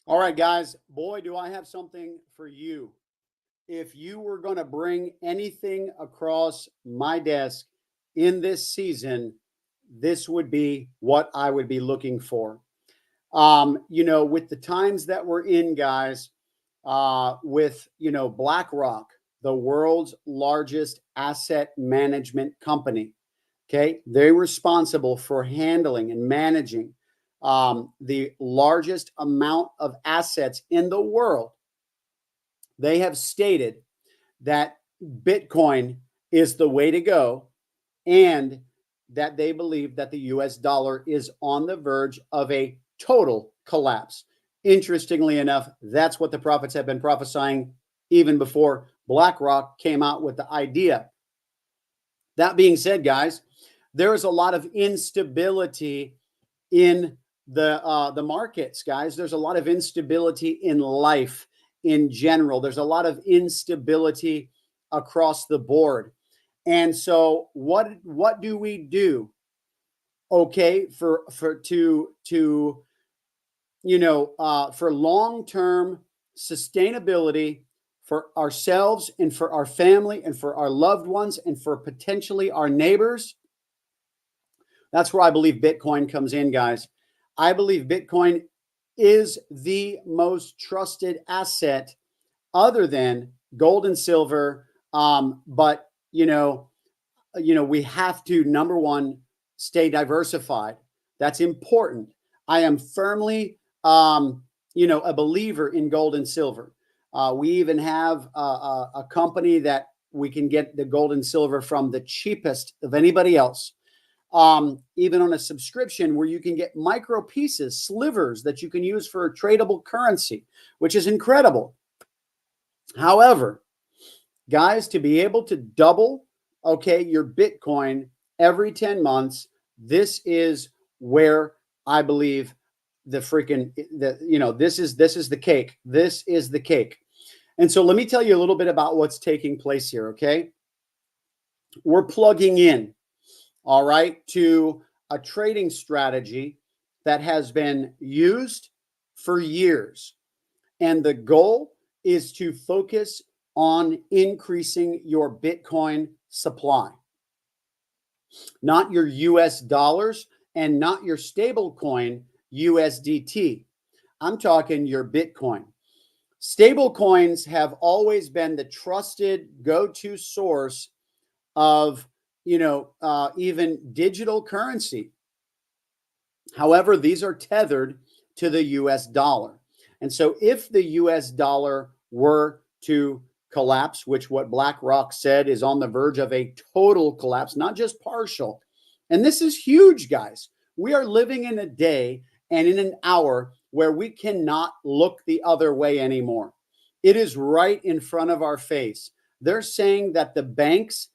All right, guys, boy, do I have something for you. If you were going to bring anything across my desk in this season, this would be what I would be looking for. With the times that we're in, guys, with, BlackRock, the world's largest asset management company. Okay. They're responsible for handling and managing the largest amount of assets in the world. They have stated that Bitcoin is the way to go and that they believe that the US dollar is on the verge of a total collapse. Interestingly enough, that's what the prophets have been prophesying even before BlackRock came out with the idea. That being said, guys, there is a lot of instability in the markets, guys. There's a lot of instability in life in general. There's a lot of instability across the board. And so what do we do? Okay, for long-term sustainability for ourselves and for our family and for our loved ones and for potentially our neighbors. That's where I believe Bitcoin comes in, guys. I believe Bitcoin is the most trusted asset other than gold and silver. But we have to, number one, stay diversified. That's important. I am firmly, a believer in gold and silver. We even have a company that we can get the gold and silver from the cheapest of anybody else. Even on a subscription where you can get micro pieces, slivers that you can use for a tradable currency, which is incredible. However, guys, to be able to double, your Bitcoin every 10 months, this is where I believe this is the cake. This is the cake. And so let me tell you a little bit about what's taking place here, okay? We're plugging in, all right, to a trading strategy that has been used for years. And the goal is to focus on increasing your Bitcoin supply, not your US dollars and not your stable coin USDT. I'm talking your Bitcoin. Stable coins have always been the trusted go-to source of, even digital currency. However, these are tethered to the US dollar. And so if the US dollar were to collapse, which what BlackRock said is on the verge of a total collapse, not just partial. And this is huge, guys. We are living in a day and in an hour where we cannot look the other way anymore. It is right in front of our face. They're saying that the banks,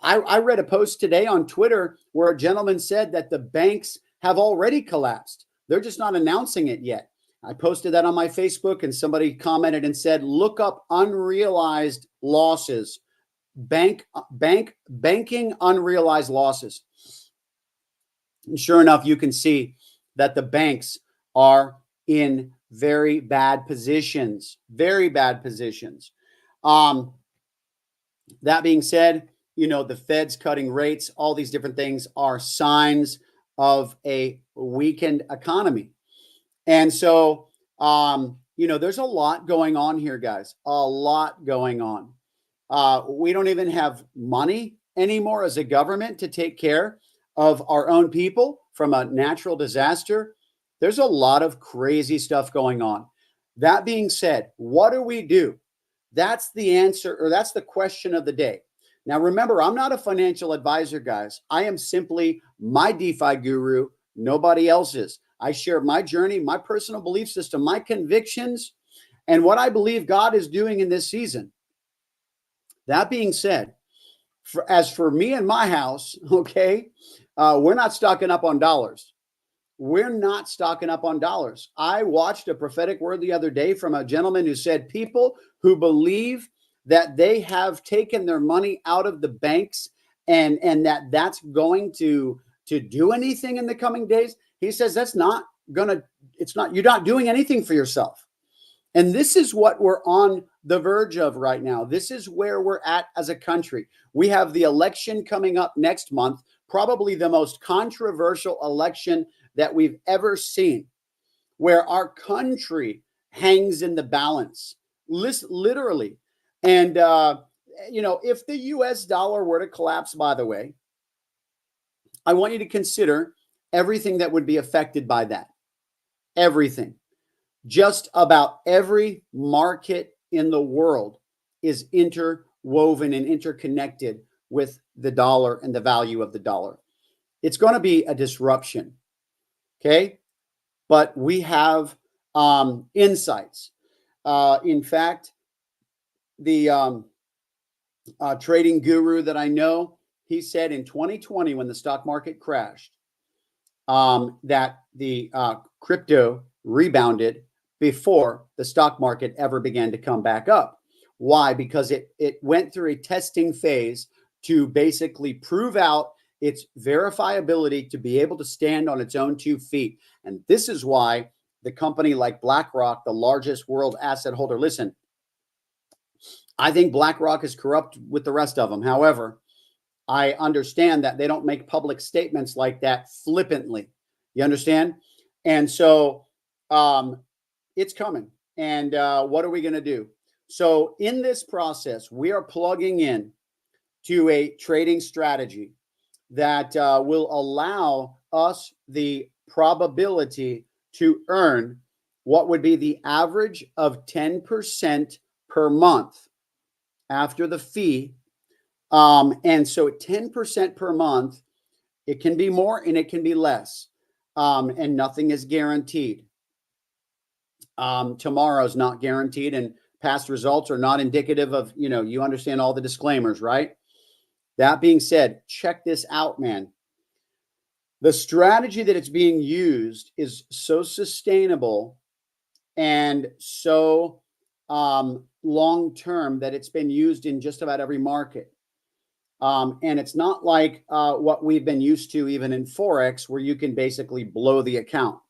I read a post today on Twitter where a gentleman said that the banks have already collapsed. They're just not announcing it yet. I posted that on my Facebook and somebody commented and said, look up unrealized losses, banking unrealized losses. And sure enough, you can see that the banks are in very bad positions, very bad positions. That being said, the Fed's cutting rates, all these different things are signs of a weakened economy. And so, there's a lot going on here, guys, a lot going on. We don't even have money anymore as a government to take care of our own people from a natural disaster. There's a lot of crazy stuff going on. That being said, what do we do? That's the answer, or that's the question of the day. Now, remember, I'm not a financial advisor, guys. I am simply my DeFi guru, nobody else's. I share my journey, my personal belief system, my convictions, and what I believe God is doing in this season. That being said, as for me and my house, okay, we're not stocking up on dollars. We're not stocking up on dollars. I watched a prophetic word the other day from a gentleman who said people who believe that they have taken their money out of the banks and that's going to do anything in the coming days. He says that's not you're not doing anything for yourself. And this is what we're on the verge of right now. This is where we're at as a country. We have the election coming up next month, probably the most controversial election that we've ever seen, where our country hangs in the balance, literally. And, if the US dollar were to collapse, by the way, I want you to consider everything that would be affected by that. Everything. Just about every market in the world is interwoven and interconnected with the dollar and the value of the dollar. It's going to be a disruption. Okay. But we have insights. In fact, the trading guru that I know, he said in 2020, when the stock market crashed, that the crypto rebounded before the stock market ever began to come back up. Why? Because it went through a testing phase to basically prove out its verifiability to be able to stand on its own 2 feet. And this is why the company like BlackRock, the largest world asset holder, listen, I think BlackRock is corrupt with the rest of them. However, I understand that they don't make public statements like that flippantly. You understand? And so it's coming. And what are we going to do? So in this process, we are plugging in to a trading strategy that will allow us the probability to earn what would be the average of 10% per month after the fee. And so 10% per month, it can be more and it can be less. And nothing is guaranteed. Tomorrow's not guaranteed, and past results are not indicative of, you understand all the disclaimers, right? That being said, check this out, man. The strategy that it's being used is so sustainable and so long-term that it's been used in just about every market. And it's not like what we've been used to even in Forex, where you can basically blow the account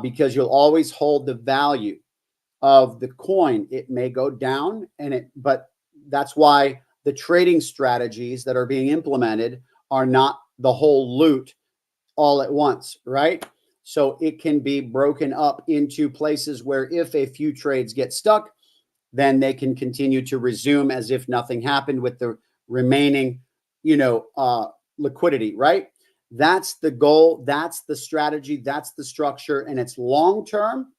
because you'll always hold the value of the coin. It may go down, but that's why the trading strategies that are being implemented are not the whole loot all at once, right? So it can be broken up into places where if a few trades get stuck, then they can continue to resume as if nothing happened with the remaining, liquidity, right? That's the goal. That's the strategy. That's the structure. And it's long-term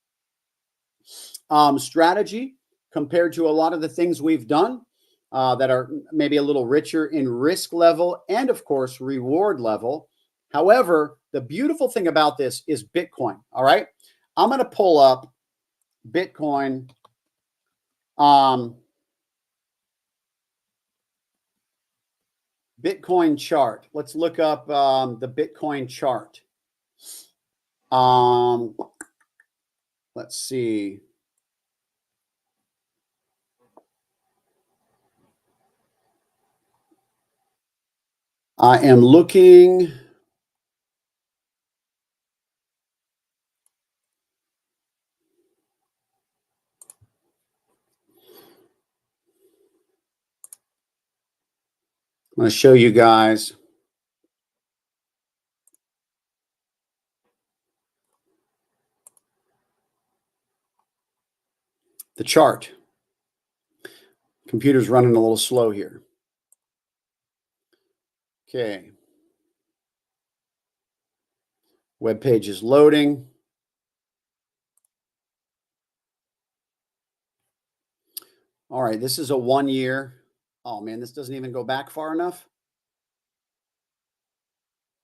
strategy compared to a lot of the things we've done that are maybe a little richer in risk level and, of course, reward level. However, the beautiful thing about this is Bitcoin. All right. I'm going to pull up Bitcoin. Bitcoin chart. Let's look up the Bitcoin chart. Let's see. I am looking. I'm going to show you guys the chart. Computer's running a little slow here. Okay. Web page is loading. All right, this is a 1 year. Oh man, this doesn't even go back far enough.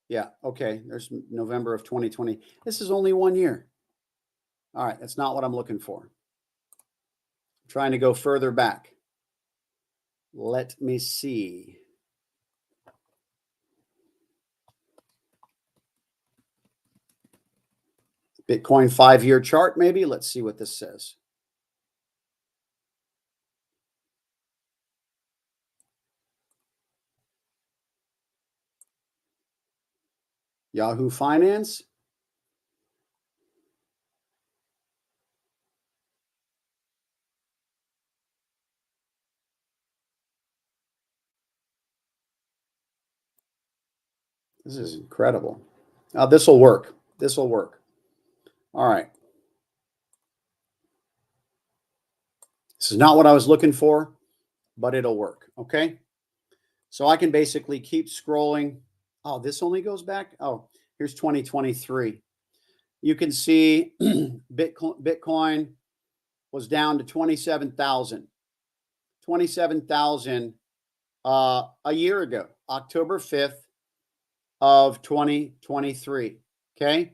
Yeah, okay. There's November of 2020. This is only 1 year. All right, that's not what I'm looking for. I'm trying to go further back. Let me see. Bitcoin 5-year chart, maybe. Let's see what this says. Yahoo Finance. This is incredible. This will work. This will work. All right. This is not what I was looking for, but it'll work. Okay. So I can basically keep scrolling. Oh, this only goes back. Oh, here's 2023. You can see Bitcoin was down to 27,000. 27,000 a year ago, October 5th of 2023. Okay.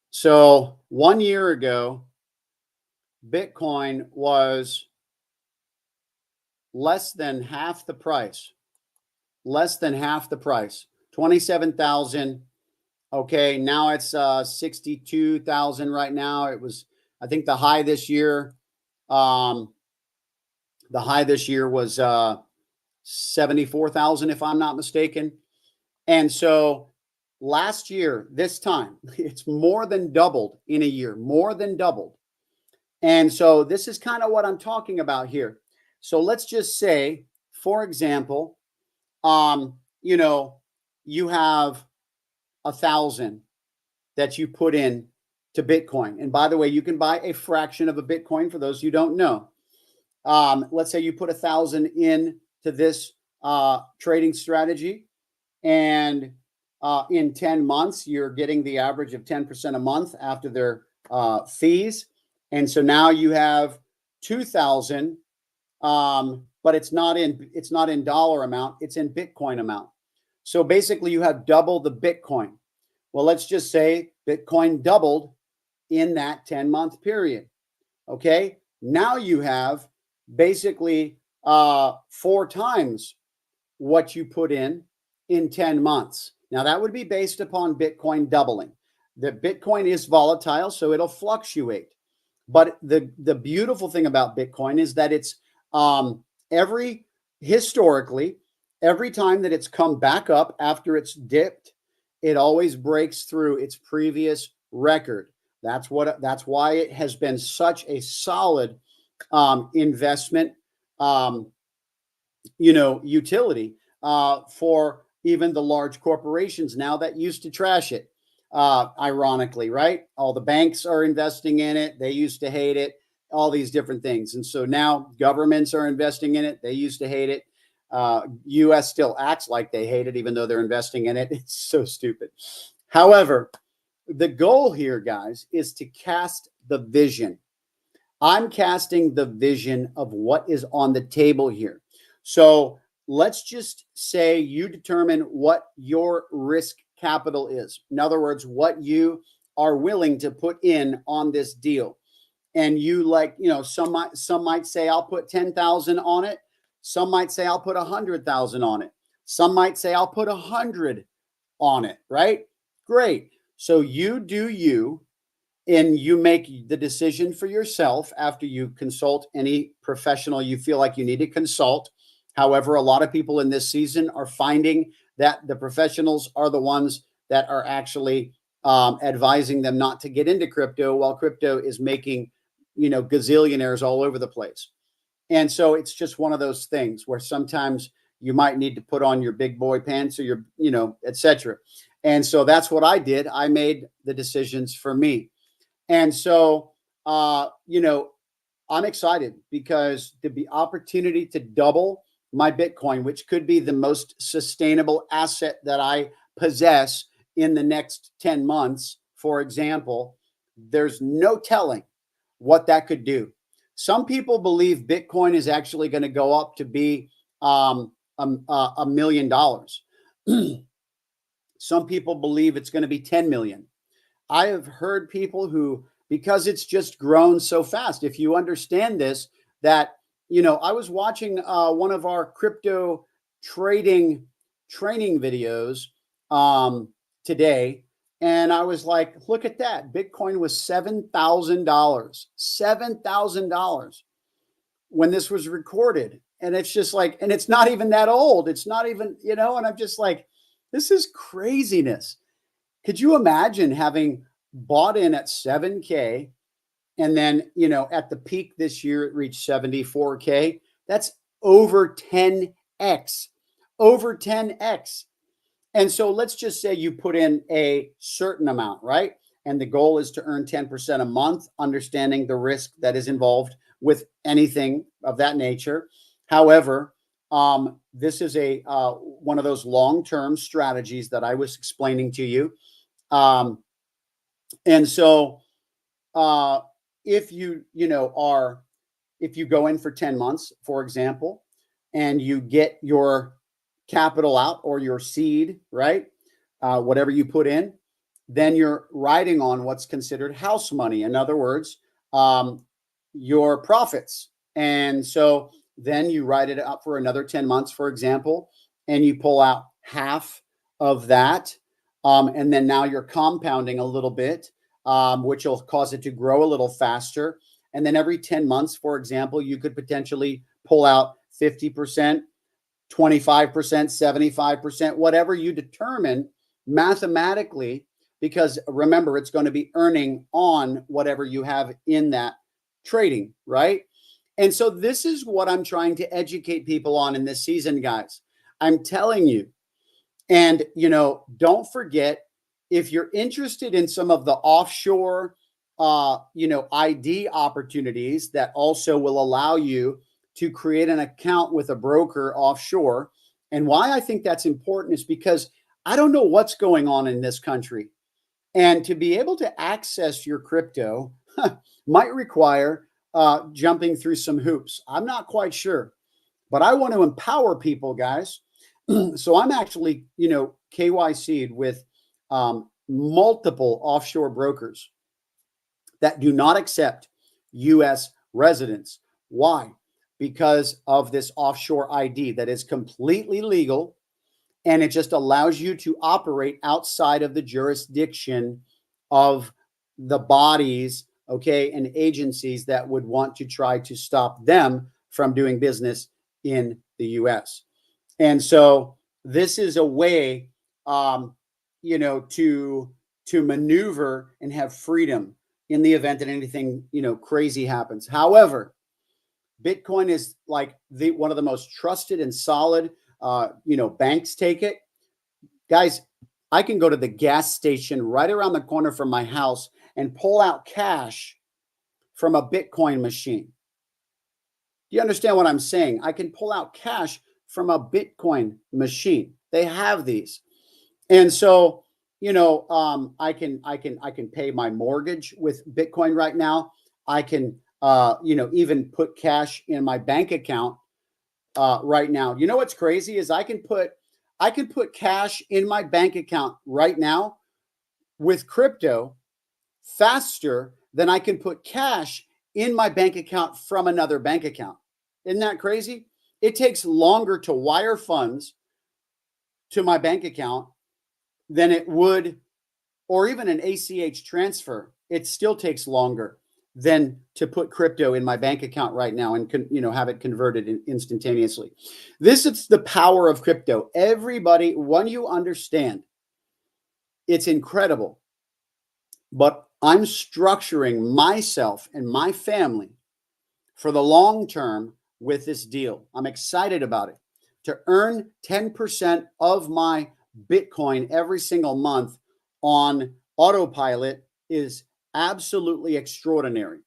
So 1 year ago, Bitcoin was less than half the price. Less than half the price. 27,000. Okay, now it's 62,000 right now. It was, I think the high this year, was 74,000 if I'm not mistaken. And so last year, this time, it's more than doubled in a year, more than doubled. And so this is kind of what I'm talking about here. So let's just say, for example, you have 1,000 that you put in to Bitcoin. And by the way, you can buy a fraction of a Bitcoin for those who don't know. Let's say you put 1,000 in to this trading strategy, and in 10 months, you're getting the average of 10% a month after their fees. And so now you have 2,000, but it's not in dollar amount, it's in Bitcoin amount. So basically you have double the Bitcoin. Well, let's just say Bitcoin doubled in that 10-month period. Okay. Now you have basically 4 times what you put in 10 months. Now that would be based upon Bitcoin doubling. The Bitcoin is volatile, so it'll fluctuate. But the beautiful thing about Bitcoin is that it's historically, every time that it's come back up after it's dipped, it always breaks through its previous record. That's why it has been such a solid investment, utility for even the large corporations now that used to trash it. Ironically, right? All the banks are investing in it. They used to hate it, all these different things. And so now governments are investing in it. They used to hate it. US still acts like they hate it, even though they're investing in it. It's so stupid. However, the goal here, guys, is to cast the vision. I'm casting the vision of what is on the table here. So let's just say you determine what your risk capital is. In other words, what you are willing to put in on this deal. And you some might say, I'll put 10,000 on it. Some might say, I'll put 100,000 on it. Some might say, I'll put 100 on it, right? Great. So you do you, and you make the decision for yourself after you consult any professional you feel like you need to consult. However, a lot of people in this season are finding that the professionals are the ones that are actually advising them not to get into crypto, while crypto is making, gazillionaires all over the place. And so it's just one of those things where sometimes you might need to put on your big boy pants or your, et cetera. And so that's what I did. I made the decisions for me. And so, I'm excited because the opportunity to double my Bitcoin, which could be the most sustainable asset that I possess in the next 10 months, for example, there's no telling what that could do. Some people believe Bitcoin is actually going to go up to be $1 million. Some people believe it's going to be 10 million. I have heard people who, because it's just grown so fast, if you understand this, that, I was watching one of our crypto trading training videos today, and I was like, look at that. Bitcoin was $7,000, $7,000 when this was recorded. And it's just like, and it's not even that old. It's not even, and I'm just like, this is craziness. Could you imagine having bought in at 7K and then, at the peak this year, it reached 74K? That's over 10X, over 10X. And so let's just say you put in a certain amount, right? And the goal is to earn 10% a month, understanding the risk that is involved with anything of that nature. However, this is a one of those long-term strategies that I was explaining to you. And so if you if you go in for 10 months, for example, and you get your capital out or your seed, right? Whatever you put in, then you're riding on what's considered house money. In other words, your profits. And so then you write it up for another 10 months, for example, and you pull out half of that. And then now you're compounding a little bit, which will cause it to grow a little faster. And then every 10 months, for example, you could potentially pull out 50%, 25%, 75%, whatever you determine mathematically, because remember, it's going to be earning on whatever you have in that trading, right? And so this is what I'm trying to educate people on in this season, guys. I'm telling you. And, don't forget, if you're interested in some of the offshore, ID opportunities that also will allow you to create an account with a broker offshore. And why I think that's important is because I don't know what's going on in this country. And to be able to access your crypto might require jumping through some hoops. I'm not quite sure, but I want to empower people, guys. So I'm actually, KYC'd with multiple offshore brokers that do not accept U.S. residents. Why? Because of this offshore ID that is completely legal, and it just allows you to operate outside of the jurisdiction of the bodies, okay, and agencies that would want to try to stop them from doing business in the U.S. And so this is a way, to maneuver and have freedom in the event that anything, crazy happens. However, Bitcoin is like one of the most trusted and solid, banks take it. Guys, I can go to the gas station right around the corner from my house and pull out cash from a Bitcoin machine. Do you understand what I'm saying? I can pull out cash from a Bitcoin machine. They have these. And so, I can pay my mortgage with Bitcoin right now. I can, even put cash in my bank account right now. You know what's crazy is I can put cash in my bank account right now with crypto faster than I can put cash in my bank account from another bank account. Isn't that crazy? It takes longer to wire funds to my bank account than it would, or even an ACH transfer. It still takes longer than to put crypto in my bank account right now and have it converted instantaneously. This is the power of crypto. Everybody, when you understand, it's incredible. But I'm structuring myself and my family for the long term with this deal. I'm excited about it. To earn 10% of my Bitcoin every single month on autopilot is absolutely extraordinary.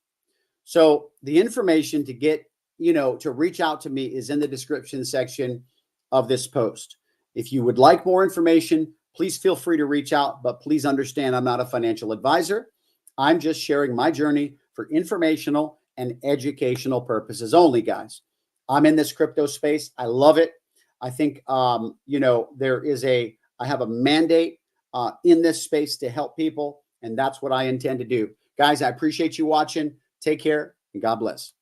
So the information to get, to reach out to me is in the description section of this post. If you would like more information, please feel free to reach out, but please understand I'm not a financial advisor. I'm just sharing my journey for informational and educational purposes only, guys. I'm in this crypto space. I love it. I think, I have a mandate in this space to help people, and that's what I intend to do. Guys, I appreciate you watching. Take care, and God bless.